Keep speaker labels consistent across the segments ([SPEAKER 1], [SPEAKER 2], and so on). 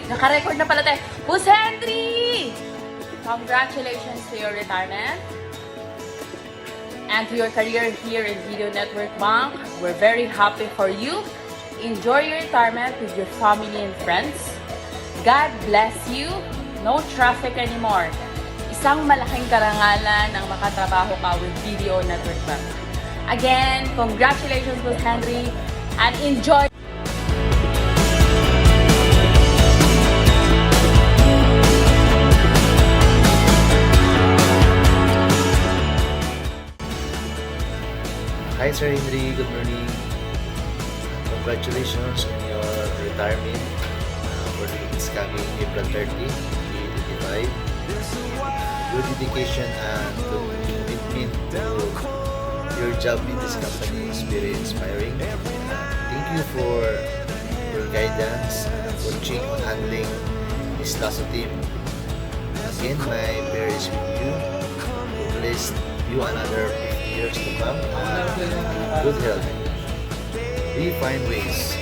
[SPEAKER 1] Naka-record na pala tayo. Boss Henry! Congratulations to your retirement and to your career here in Video Network Bank. We're very happy for you. Enjoy your retirement with your family and friends. God bless you. No traffic anymore. Isang malaking karangalan ang makatrabaho ka with Video Network Bank. Again, congratulations, Boss Henry, and enjoy.
[SPEAKER 2] Hi Sir Henry, good morning. Congratulations on your retirement for this coming April 30, 2025. Your dedication and commitment to your job in this company is very inspiring. Thank you for your guidance, coaching on handling this task team. Again, my prayer is with you. Bless you another 50 years to come. Good health. We find ways.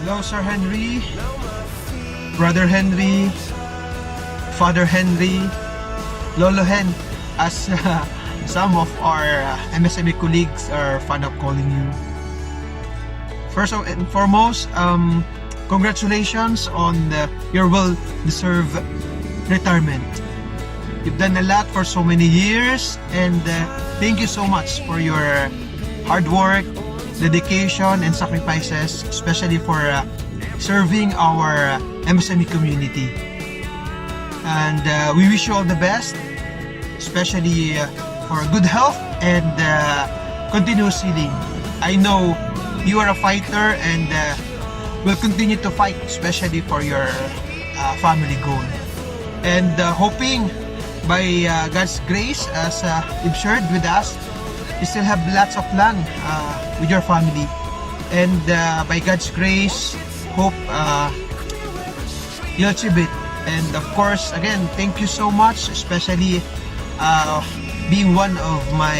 [SPEAKER 3] Hello, Sir Henry, Brother Henry, Father Henry, Lolo Hen, as some of our MSME colleagues are fond of calling you. First and foremost, congratulations on your well-deserved retirement. You've done a lot for so many years, and thank you so much for your hard work, dedication, and sacrifices, especially for serving our MSME community. And we wish you all the best, especially for good health and continuous healing. I know you are a fighter and will continue to fight, especially for your family goal. And hoping by God's grace, as you've shared with us, you still have lots of long with your family, and by God's grace, hope you'll achieve it. And of course, again, thank you so much, especially being one of my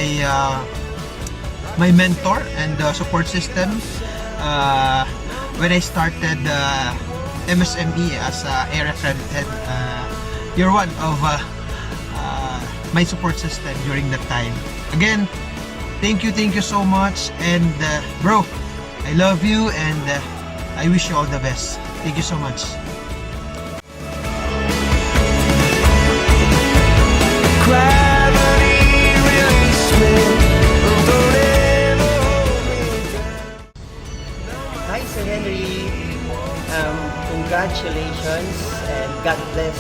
[SPEAKER 3] my mentor and support system when I started MSME as area accredited. You're one of my support system during that time. Again, thank you so much, and bro, I love you, and I wish you all the best. Thank you so much.
[SPEAKER 4] Hi, Sir Henry. Congratulations and God bless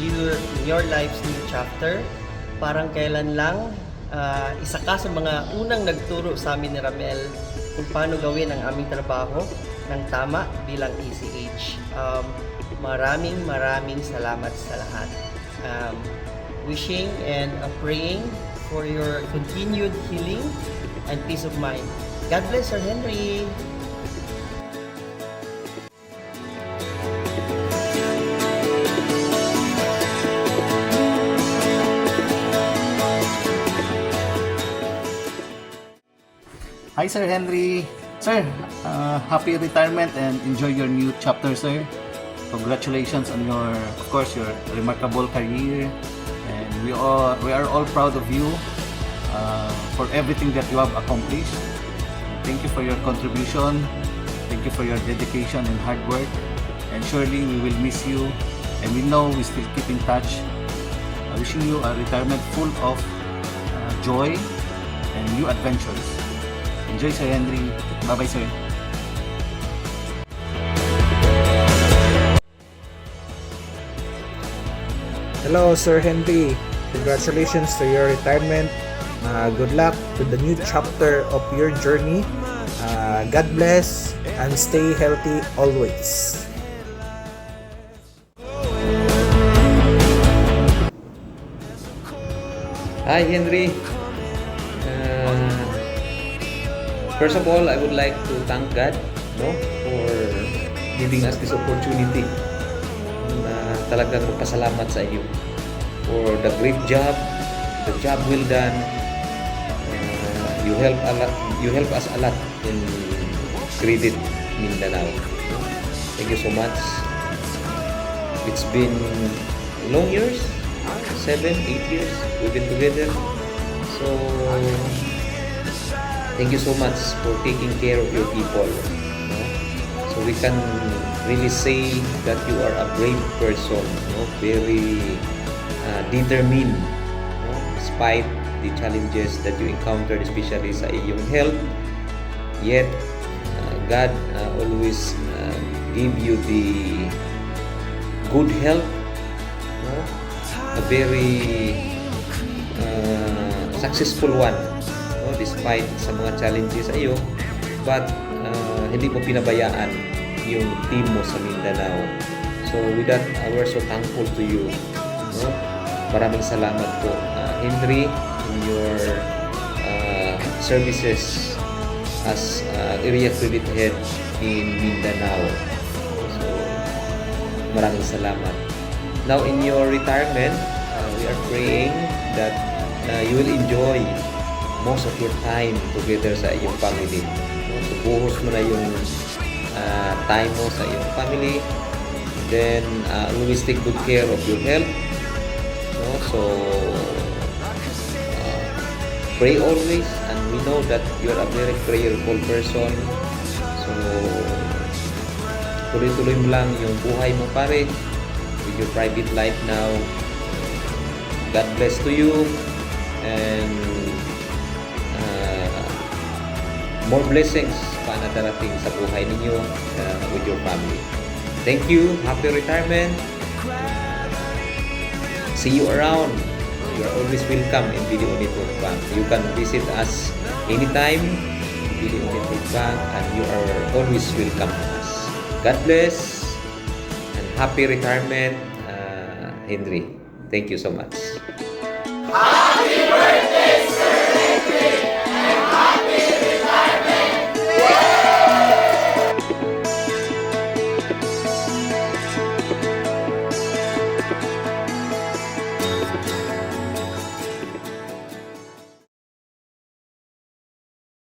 [SPEAKER 4] in your life's new chapter. Parang kailan lang, isa ka sa mga unang nagturo sa amin ni Ramel kung paano gawin ang aming trabaho ng tama bilang ECH. Maraming salamat sa lahat. Wishing and praying for your continued healing and peace of mind. God bless, Sir Henry.
[SPEAKER 5] Hi Sir Henry. Sir, happy retirement and enjoy your new chapter, sir. Congratulations on your, of course, your remarkable career, and we are all proud of you for everything that you have accomplished. Thank you for your contribution. Thank you for your dedication and hard work. And surely we will miss you, and we know we still keep in touch. Wishing you a retirement full of joy and new adventures. Enjoy, Sir Henry. Bye-bye, sir.
[SPEAKER 3] Hello, Sir Henry. Congratulations to your retirement. Good luck to the new chapter of your journey. God bless and stay healthy always.
[SPEAKER 6] Hi Henry. First of all, I would like to thank God, for giving us this opportunity na talagang magpasalamat sa iyo for the great job, the job well done. You help us a lot in Credit Mindanao. Thank you so much. It's been long years, 7, 8 years we've been together. So thank you so much for taking care of your people. So we can really say that you are a brave person, very determined, despite the challenges that you encountered, especially sa iyong health. Yet God always give you the good health, a very successful one, despite sa mga challenges sa iyo, but hindi mo pinabayaan yung team mo sa Mindanao. So with that, we're so thankful to you. Maraming salamat po, Henry, in your services as area credit head in Mindanao. So maraming salamat. Now in your retirement, we are praying that you will enjoy most of your time together sa iyong family. So buhos mo na yung time mo sa iyong family. Then always take good care of your health. So pray always, and we know that you're a very prayerful person. So tuloy-tuloy mo lang yung buhay mo, pare, with your private life now. God bless to you, and more blessings pa na darating sa buhay ninyo with your family. Thank you. Happy retirement. See you around. You are always welcome in Video Network Bank. You can visit us anytime in Video Network Bank, and you are always welcome to us. God bless and happy retirement, Henry. Thank you so much.
[SPEAKER 7] Happy birthday!